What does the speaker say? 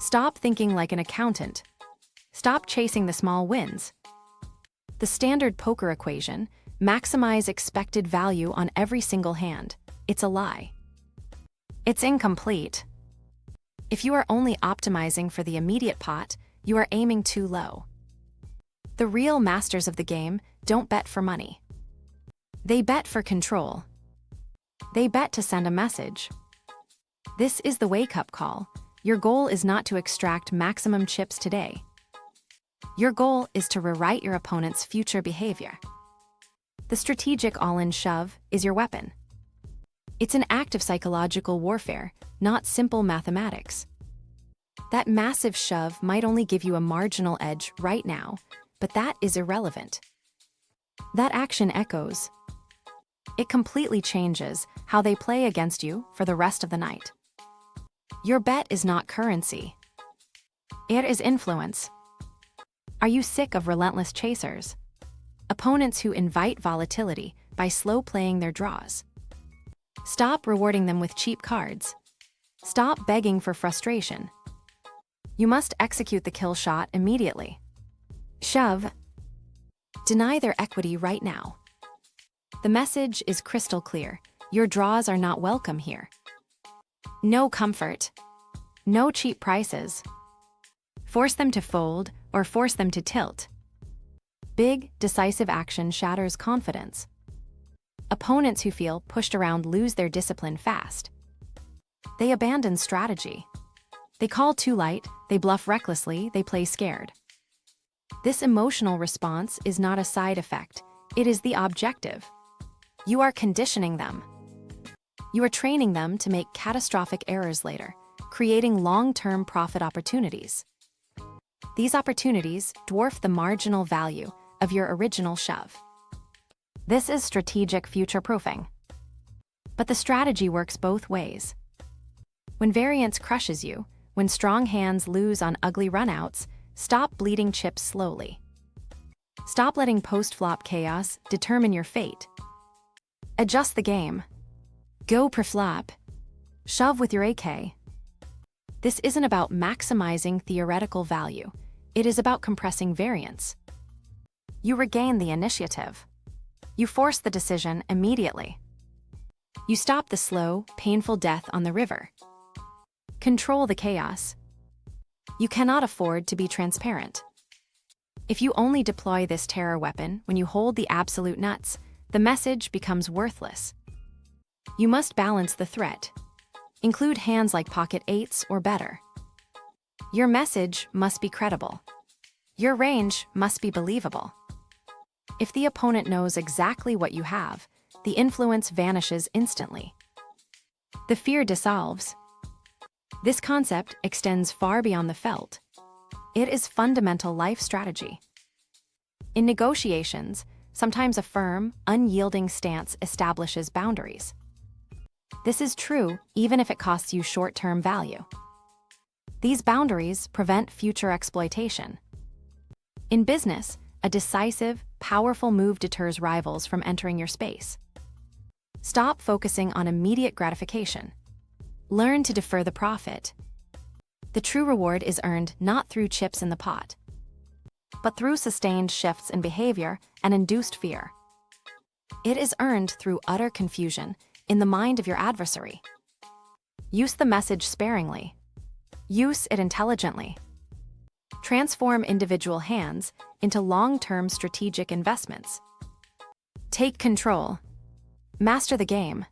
Stop thinking like an accountant. Stop chasing the small wins. The standard poker equation, maximize expected value on every single hand, it's a lie. It's incomplete. If you are only optimizing for the immediate pot, you are aiming too low. The real masters of the game don't bet for money. They bet for control. They bet to send a message. This is the wake-up call. Your goal is not to extract maximum chips today. Your goal is to rewrite your opponent's future behavior. The strategic all-in shove is your weapon. It's an act of psychological warfare, not simple mathematics. That massive shove might only give you a marginal edge right now, but that is irrelevant. That action echoes. It completely changes how they play against you for the rest of the night. Your bet is not currency. It is influence. Are you sick of relentless chasers? Opponents who invite volatility by slow playing their draws. Stop rewarding them with cheap cards. Stop begging for frustration. You must execute the kill shot immediately. Shove. Deny their equity right now. The message is crystal clear. Your draws are not welcome here. No comfort. No cheap prices. Force them to fold or force them to tilt. Big, decisive action shatters confidence. Opponents who feel pushed around lose their discipline fast. They abandon strategy. They call too light, they bluff recklessly, they play scared. This emotional response is not a side effect, it is the objective. You are conditioning them. You are training them to make catastrophic errors later, creating long-term profit opportunities. These opportunities dwarf the marginal value of your original shove. This is strategic future-proofing. But the strategy works both ways. When variance crushes you, when strong hands lose on ugly runouts, stop bleeding chips slowly. Stop letting post-flop chaos determine your fate. Adjust the game. Go pre-flop. Shove with your AK. This isn't about maximizing theoretical value. It is about compressing variance. You regain the initiative. You force the decision immediately. You stop the slow, painful death on the river. Control the chaos. You cannot afford to be transparent. If you only deploy this terror weapon when you hold the absolute nuts, the message becomes worthless. You must balance the threat. Include hands like pocket eights or better. Your message must be credible. Your range must be believable. If the opponent knows exactly what you have, the influence vanishes instantly. The fear dissolves. This concept extends far beyond the felt. It is fundamental life strategy. In negotiations, sometimes a firm, unyielding stance establishes boundaries. This is true even if it costs you short-term value. These boundaries prevent future exploitation. In business, a decisive, powerful move deters rivals from entering your space. Stop focusing on immediate gratification. Learn to defer the profit. The true reward is earned not through chips in the pot, but through sustained shifts in behavior and induced fear. It is earned through utter confusion in the mind of your adversary. Use the message sparingly. Use it intelligently. Transform individual hands into long-term strategic investments. Take control. Master the game.